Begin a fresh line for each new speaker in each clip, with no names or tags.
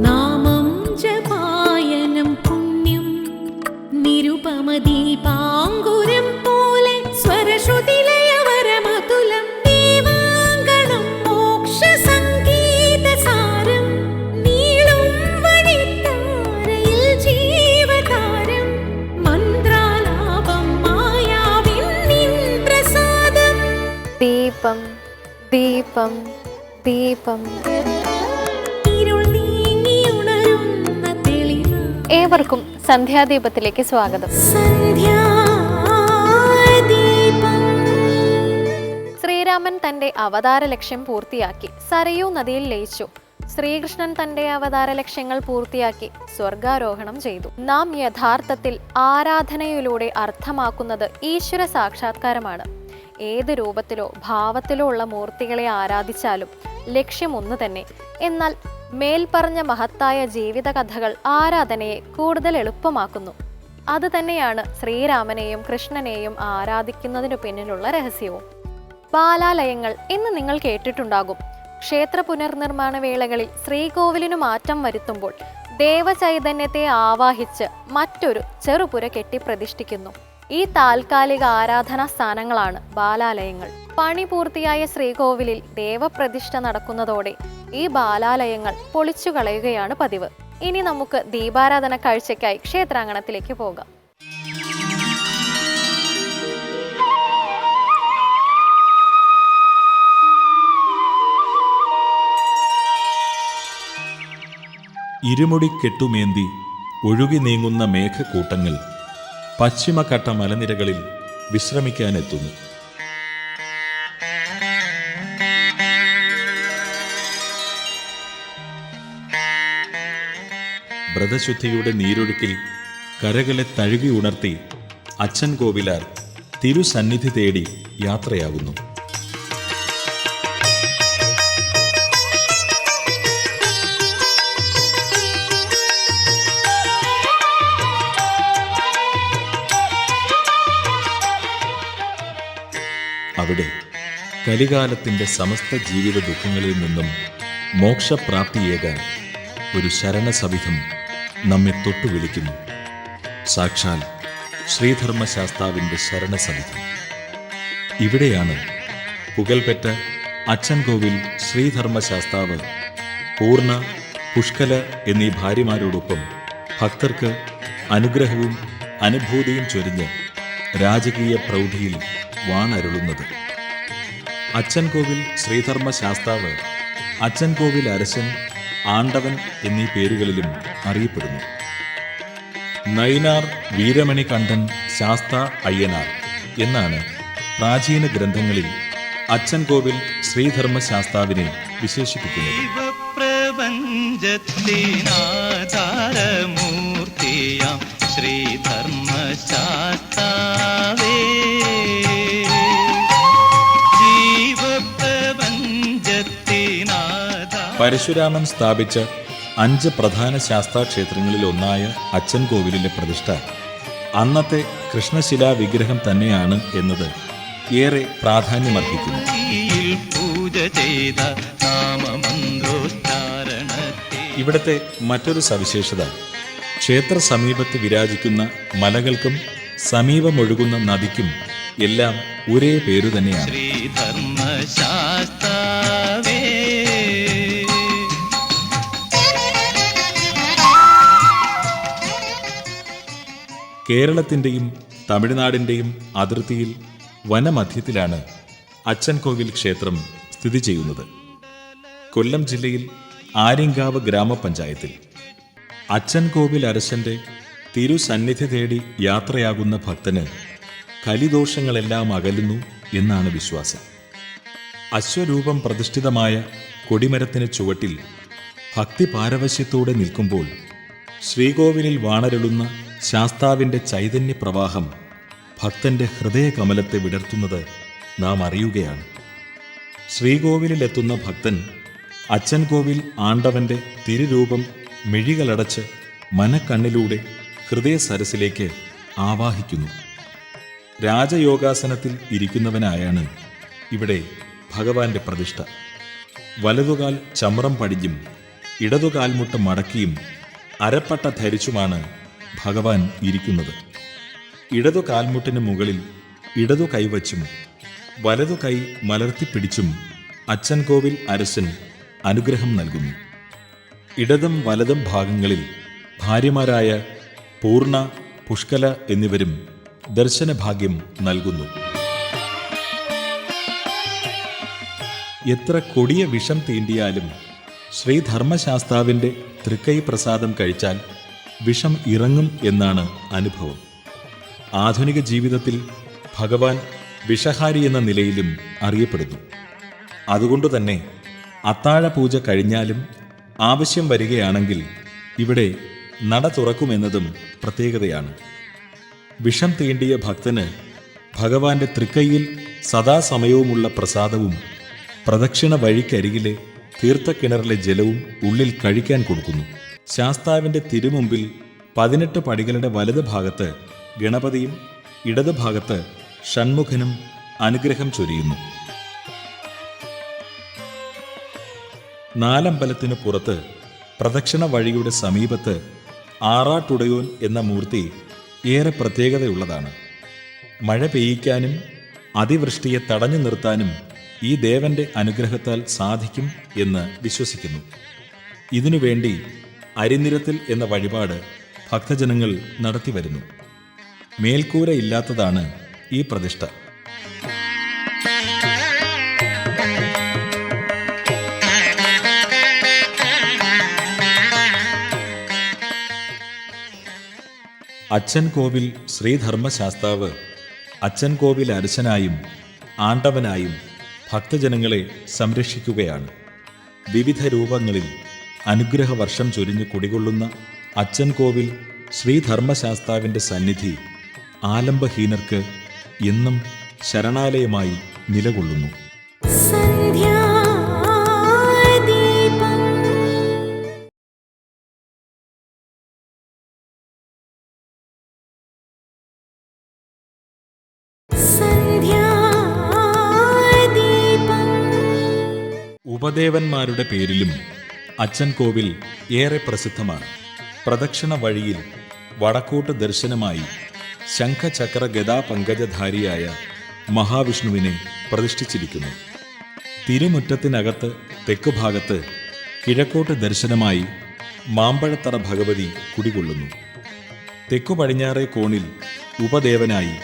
നാമം ജപായനം പുണ്യം നിരുപമദീപാങ്കുരം പോലെ സ്വരശ്രുതിലയവരമതുലം ദീവാങ്കണം മോക്ഷസംഗീതസാരം നീളും വഴിത്താരയിൽ ജീവതാരം മന്ത്രാലാപം മായാവിൻ നിൻ പ്രസാദം.
ദീപം ദീപം ദീപം. ഏവർക്കും സന്ധ്യാദീപത്തിലേക്ക് സ്വാഗതം. ശ്രീരാമൻ തന്റെ അവതാര ലക്ഷ്യം പൂർത്തിയാക്കി സരയൂ നദിയിൽ ലയിച്ചു. ശ്രീകൃഷ്ണൻ തന്റെ അവതാര ലക്ഷ്യങ്ങൾ പൂർത്തിയാക്കി സ്വർഗാരോഹണം ചെയ്തു. നാം യഥാർത്ഥത്തിൽ ആരാധനയിലൂടെ അർത്ഥമാക്കുന്നത് ഈശ്വര സാക്ഷാത്കാരമാണ്. ഏത് രൂപത്തിലോ ഭാവത്തിലോ ഉള്ള മൂർത്തികളെ ആരാധിച്ചാലും ലക്ഷ്യം ഒന്ന് തന്നെ. എന്നാൽ മേൽപ്പറഞ്ഞ മഹത്തായ ജീവിത കഥകൾ ആരാധനയെ കൂടുതൽ എളുപ്പമാക്കുന്നു. അത് തന്നെയാണ് ശ്രീരാമനെയും കൃഷ്ണനെയും ആരാധിക്കുന്നതിനു പിന്നിലുള്ള രഹസ്യവും. ബാലാലയങ്ങൾ എന്ന് നിങ്ങൾ കേട്ടിട്ടുണ്ടാകും. ക്ഷേത്ര പുനർനിർമ്മാണ വേളകളിൽ ശ്രീകോവിലിനു മാറ്റം വരുത്തുമ്പോൾ ദേവചൈതന്യത്തെ ആവാഹിച്ച് മറ്റൊരു ചെറുപുര കെട്ടി പ്രതിഷ്ഠിക്കുന്നു. ഈ താൽക്കാലിക ആരാധനാ സ്ഥാനങ്ങളാണ് ബാലാലയങ്ങൾ. പണി പൂർത്തിയായ ശ്രീകോവിലിൽ ദേവപ്രതിഷ്ഠ നടക്കുന്നതോടെ ഈ ബാലാലയങ്ങൾ പൊളിച്ചു കളയുകയാണ് പതിവ്. ഇനി നമുക്ക് ദീപാരാധന കാഴ്ചയ്ക്കായി ക്ഷേത്രാങ്കണത്തിലേക്ക് പോകാം.
ഇരുമുടി കെട്ടുമേന്തി ഒഴുകി നീങ്ങുന്ന മേഘക്കൂട്ടങ്ങൾ പശ്ചിമഘട്ട മലനിരകളിൽ വിശ്രമിക്കാനെത്തുന്നു. വ്രതശുദ്ധിയുടെ നീരൊഴുക്കിൽ കരകളെ തഴുകി ഉണർത്തി അച്ഛൻ കോവിലാർ തിരുസന്നിധി തേടി യാത്രയാകുന്നു. അവിടെ കലികാലത്തിൻ്റെ സമസ്ത ജീവിത ദുഃഖങ്ങളിൽ നിന്നും മോക്ഷപ്രാപ്തിയേകാൻ ഒരു ശരണസവിധം നമ്മെ തൊട്ടു വിളിക്കുന്നു. സാക്ഷാൽ ശ്രീധർമ്മശാസ്താവിൻ്റെ ശരണസവിധം. ഇവിടെയാണ് പുകൽപെറ്റ അച്ഛൻകോവിൽ ശ്രീധർമ്മശാസ്താവ് പൂർണ്ണ, പുഷ്കല എന്നീ ഭാര്യമാരോടൊപ്പം ഭക്തർക്ക് അനുഗ്രഹവും അനുഭൂതിയും ചൊരിഞ്ഞ് രാജകീയ പ്രൗഢിയിൽ വാണരുളുന്നത്. അച്ഛൻകോവിൽ ശ്രീധർമ്മശാസ്താവ് അച്ഛൻകോവിൽ അരശൻ, ആണ്ടവൻ എന്നീ പേരുകളിലും അറിയപ്പെടുന്നു. നയിനാർ വീരമണി കണ്ഠൻ ശാസ്ത അയ്യനാർ എന്നാണ് പ്രാചീന ഗ്രന്ഥങ്ങളിൽ അച്ഛൻകോവിൽ ശ്രീധർമ്മശാസ്താവിനെ വിശേഷിപ്പിക്കുന്നത്.
ശ്രീധർമ്മശാസ്താവേ
പരശുരാമൻ സ്ഥാപിച്ച 5 പ്രധാന ശാസ്താക്ഷേത്രങ്ങളിൽ ഒന്നായ അച്ഛൻകോവിലിലെ പ്രതിഷ്ഠ അന്നത്തെ കൃഷ്ണശിലാ വിഗ്രഹം തന്നെയാണ് എന്നത് ഏറെ പ്രാധാന്യമർഹിക്കുന്നു. ഇവിടുത്തെ മറ്റൊരു സവിശേഷത ക്ഷേത്ര സമീപത്ത് വിരാജിക്കുന്ന മലകൾക്കും സമീപമൊഴുകുന്ന നദിക്കും എല്ലാം ഒരേ പേരു തന്നെയാണ്. കേരളത്തിൻ്റെയും തമിഴ്നാടിൻ്റെയും അതിർത്തിയിൽ വനമധ്യത്തിലാണ് അച്ഛൻകോവിൽ ക്ഷേത്രം സ്ഥിതി ചെയ്യുന്നത്. കൊല്ലം ജില്ലയിൽ ആര്യങ്കാവ് ഗ്രാമപഞ്ചായത്തിൽ. അച്ഛൻകോവിൽ അരശൻ്റെ തിരുസന്നിധി തേടി യാത്രയാകുന്ന ഭക്തന് കലിദോഷങ്ങളെല്ലാം അകലുന്നു എന്നാണ് വിശ്വാസം. അശ്വരൂപം പ്രതിഷ്ഠിതമായ കൊടിമരത്തിന് ചുവട്ടിൽ ഭക്തി പാരവശ്യത്തോടെ നിൽക്കുമ്പോൾ ശ്രീകോവിലിൽ വാണരുളുന്ന ശാസ്താവിൻ്റെ ചൈതന്യപ്രവാഹം ഭക്തന്റെ ഹൃദയകമലത്തെ വിടർത്തുന്നത് നാം അറിയുകയാണ്. ശ്രീകോവിലെത്തുന്ന ഭക്തൻ അച്ഛൻകോവിൽ ആണ്ടവന്റെ തിരുരൂപം മിഴികളടച്ച് മനക്കണ്ണിലൂടെ ഹൃദയ സരസിലേക്ക് ആവാഹിക്കുന്നു. രാജയോഗാസനത്തിൽ ഇരിക്കുന്നവനായാണ് ഇവിടെ ഭഗവാന്റെ പ്രതിഷ്ഠ. വലതുകാൽ ചമ്രം പടിഞ്ഞും ഇടതുകാൽമുട്ട് മടക്കിയും അരപ്പട്ട ധരിച്ചുമാണ് ഭഗവാൻ ഇരിക്കുന്നത്. ഇടതു കാൽമുട്ടിന് മുകളിൽ ഇടതു കൈവച്ചും വലതു കൈ മലർത്തിപ്പിടിച്ചും അച്ചൻകോവിൽ അരശൻ അനുഗ്രഹം നൽകുന്നു. ഇടതും വലതും ഭാഗങ്ങളിൽ ഭാര്യമാരായ പൂർണ്ണ, പുഷ്കല എന്നിവരും ദർശനഭാഗ്യം നൽകുന്നു. എത്ര കൊടിയ വിഷം തീണ്ടിയാലും ശ്രീധർമ്മശാസ്താവിൻ്റെ തൃക്കൈ പ്രസാദം കഴിച്ചാൽ വിഷം ഇറങ്ങും എന്നാണ് അനുഭവം. ആധുനിക ജീവിതത്തിൽ ഭഗവാൻ വിഷഹാരി എന്ന നിലയിലും അറിയപ്പെടുന്നു. അതുകൊണ്ടുതന്നെ അത്താഴ പൂജ കഴിഞ്ഞാലും ആവശ്യം വരികയാണെങ്കിൽ ഇവിടെ നട തുറക്കുമെന്നതും പ്രത്യേകതയാണ്. വിഷം തീണ്ടിയ ഭക്തന് ഭഗവാന്റെ തൃക്കൈയിൽ സദാസമയവുമുള്ള പ്രസാദവും പ്രദക്ഷിണ വഴിക്കരികിലെ തീർത്ഥക്കിണറിലെ ജലവും ഉള്ളിൽ കഴിക്കാൻ കൊടുക്കുന്നു. ശാസ്താവിൻ്റെ തിരുമുമ്പിൽ 18 പടികളുടെ വലത് ഭാഗത്ത് ഗണപതിയും ഇടതു ഭാഗത്ത് ഷൺമുഖനും അനുഗ്രഹം ചൊരിയുന്നു. നാലമ്പലത്തിനു പുറത്ത് പ്രദക്ഷിണ വഴിയുടെ സമീപത്ത് ആറാട്ടുടയോൻ എന്ന മൂർത്തി ഏറെ പ്രത്യേകതയുള്ളതാണ്. മഴ പെയ്യിക്കാനും അതിവൃഷ്ടിയെ തടഞ്ഞു നിർത്താനും ഈ ദേവന്റെ അനുഗ്രഹത്താൽ സാധിക്കും എന്ന് വിശ്വസിക്കുന്നു. ഇതിനുവേണ്ടി അരിനിരത്തിൽ എന്ന വഴിപാട് ഭക്തജനങ്ങൾ നടത്തിവരുന്നു. മേൽക്കൂര ഇല്ലാത്തതാണ് ഈ പ്രതിഷ്ഠ. അച്ചൻകോവിൽ ശ്രീധർമ്മശാസ്താവ് അച്ചൻകോവിൽ അരശനായും ആണ്ടവനായും ഭക്തജനങ്ങളെ സംരക്ഷിക്കുകയാണ്. വിവിധ രൂപങ്ങളിൽ അനുഗ്രഹവർഷം ചൊരിഞ്ഞു കുടികൊള്ളുന്ന അച്ചൻകോവിൽ ശ്രീധർമ്മശാസ്താവിൻ്റെ സന്നിധി ആലംബഹീനർക്ക് എന്നും ശരണാലയമായി നിലകൊള്ളുന്നു. ഉപദേവന്മാരുടെ പേരിലും അച്ചൻകോവിൽ ഏറെ പ്രസിദ്ധമാണ്. പ്രദക്ഷിണ വഴിയിൽ വടക്കോട്ട് ദർശനമായി ശംഖചക്ര ഗദാ പങ്കജധാരിയായ മഹാവിഷ്ണുവിനെ പ്രതിഷ്ഠിച്ചിരിക്കുന്നു. തിരുമുറ്റത്തിനകത്ത് തെക്കുഭാഗത്ത് കിഴക്കോട്ട് ദർശനമായി മാമ്പഴത്തറ ഭഗവതി കുടികൊള്ളുന്നു. തെക്കു പടിഞ്ഞാറേ കോണിൽ ഉപദേവനായി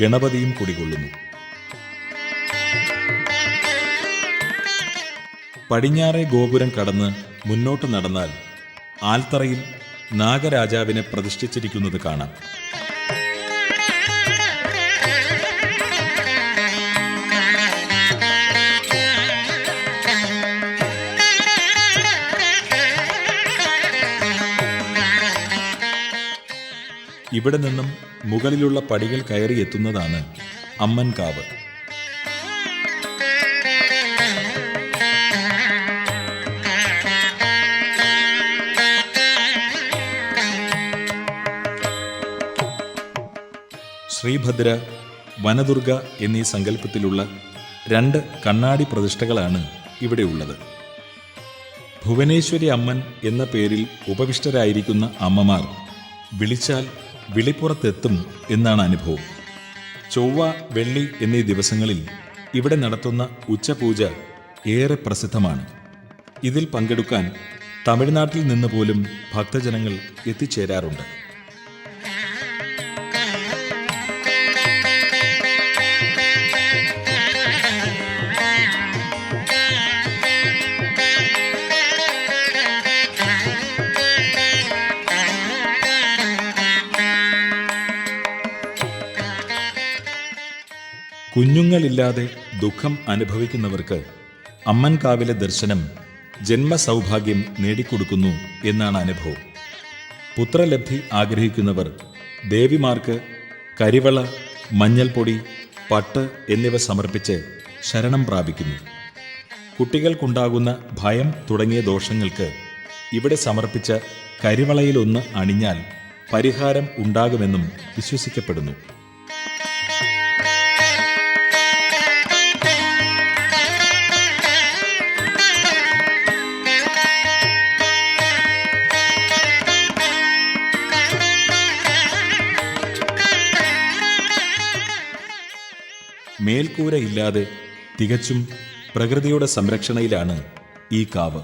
ഗണപതിയും കുടികൊള്ളുന്നു. പടിഞ്ഞാറേ ഗോപുരം കടന്ന് മുന്നോട്ട് നടന്നാൽ ആൽത്തറയിൽ നാഗരാജാവിനെ പ്രതിഷ്ഠിച്ചിരിക്കുന്നത് കാണാം. ഇവിടെ നിന്നും മുകളിലുള്ള പടികൾ കയറി എത്തുന്നതാണ് അമ്മൻകാവ്. ശ്രീഭദ്ര, വനദുർഗ എന്നീ സങ്കല്പത്തിലുള്ള 2 കണ്ണാടി പ്രതിഷ്ഠകളാണ് ഇവിടെയുള്ളത്. ഭുവനേശ്വരി അമ്മൻ എന്ന പേരിൽ ഉപവിഷ്ടരായിരിക്കുന്ന അമ്മമാർ വിളിച്ചാൽ വിളിപ്പുറത്തെത്തും എന്നാണ് അനുഭവം. ചൊവ്വ, വെള്ളി എന്നീ ദിവസങ്ങളിൽ ഇവിടെ നടത്തുന്ന ഉച്ചപൂജ ഏറെ പ്രസിദ്ധമാണ്. ഇതിൽ പങ്കെടുക്കാൻ തമിഴ്നാട്ടിൽ നിന്ന് പോലും ഭക്തജനങ്ങൾ എത്തിച്ചേരാറുണ്ട്. കുഞ്ഞുങ്ങളില്ലാതെ ദുഃഖം അനുഭവിക്കുന്നവർക്ക് അമ്മൻകാവിലെ ദർശനം ജന്മസൗഭാഗ്യം നേടിക്കൊടുക്കുന്നു എന്നാണ് അനുഭവം. പുത്രലബ്ധി ആഗ്രഹിക്കുന്നവർ ദേവിമാർക്ക് കരിവള, മഞ്ഞൾപ്പൊടി, പട്ട് എന്നിവ സമർപ്പിച്ച് ശരണം പ്രാപിക്കുന്നു. കുട്ടികൾക്കുണ്ടാകുന്ന ഭയം തുടങ്ങിയ ദോഷങ്ങൾക്ക് ഇവിടെ സമർപ്പിച്ച കരിവളയിലൊന്ന് അണിഞ്ഞാൽ പരിഹാരം ഉണ്ടാകുമെന്നും വിശ്വസിക്കപ്പെടുന്നു. മേൽക്കൂരയില്ലാതെ തികച്ചും പ്രകൃതിയുടെ സംരക്ഷണയിലാണ് ഈ കാവ്.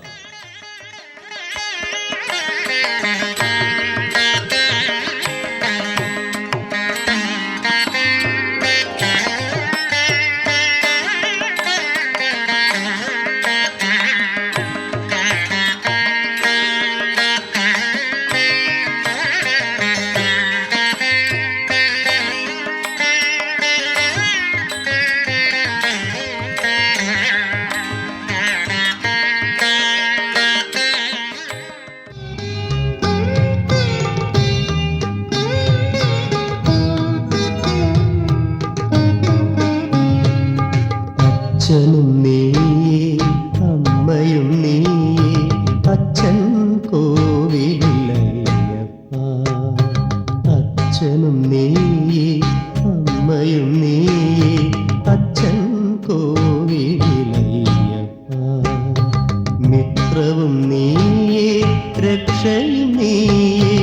അച്ഛനും നീയേ അമ്മയും നീയേ അച്ഛൻ കോവിലയ്യപ്പ. അച്ഛനും നീയേ അമ്മയും നീയേ അച്ഛൻ കോവിലയ്യപ്പ. മിത്രവും നീയേ രക്ഷയും നീയേ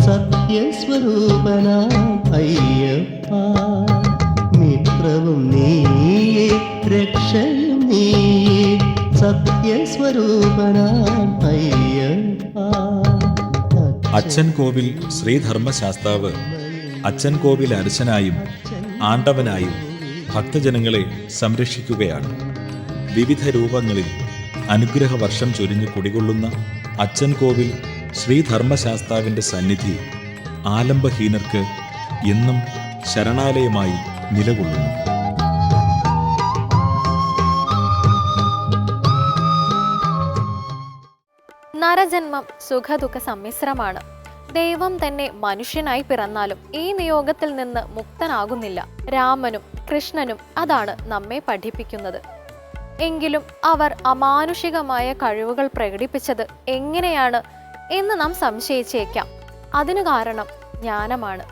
സത്യസ്വരൂപനാം അയ്യപ്പ. മിത്രവും നീയേ രക്ഷയും നീയേ സത്യസ്വരൂപനാം അയ്യപ്പ.
അച്ഛൻ കോവിൽ ശ്രീധർമ്മശാസ്താവ് അച്ഛൻ കോവിൽ അരശനായും ആണ്ടവനായും ഭക്തജനങ്ങളെ സംരക്ഷിക്കുകയാണ്. വിവിധ രൂപങ്ങളിൽ അനുഗ്രഹവർഷം ചൊരിഞ്ഞു കുടികൊള്ളുന്ന അച്ഛൻ കോവിൽ ശ്രീധർമ്മശാസ്താവിൻ്റെ സന്നിധി ആലംബഹീനർക്ക് എന്നും ശരണാലയമായി നിലകൊള്ളുന്നു.
നരജന്മം സുഖദുഃഖ സമ്മിശ്രമാണ്. ദൈവം തന്നെ മനുഷ്യനായി പിറന്നാലും ഈ നിയോഗത്തിൽ നിന്ന് മുക്തനാകുന്നില്ല. രാമനും കൃഷ്ണനും അതാണ് നമ്മെ പഠിപ്പിക്കുന്നത്. എങ്കിലും അവർ അമാനുഷികമായ കഴിവുകൾ പ്രകടിപ്പിച്ചത് എങ്ങനെയാണ് എന്ന് നാം സംശയിച്ചേക്കാം. അതിനു കാരണം ജ്ഞാനമാണ്.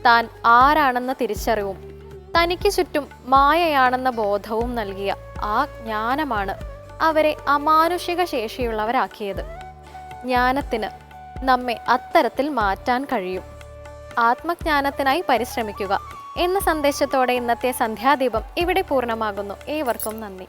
താൻ ആരാണെന്ന തിരിച്ചറിവും തനിക്ക് ചുറ്റും മായയാണെന്ന ബോധവും നൽകിയ ആ ജ്ഞാനമാണ് അവരെ അമാനുഷിക ശേഷിയുള്ളവരാക്കിയത്. ജ്ഞാനത്തിന് നമ്മെ അത്തരത്തിൽ മാറ്റാൻ കഴിയും. ആത്മജ്ഞാനത്തിനായി പരിശ്രമിക്കുക എന്ന സന്ദേശത്തോടെ ഇന്നത്തെ സന്ധ്യാദീപം ഇവിടെ പൂർണ്ണമാകുന്നു. ഏവർക്കും നന്ദി.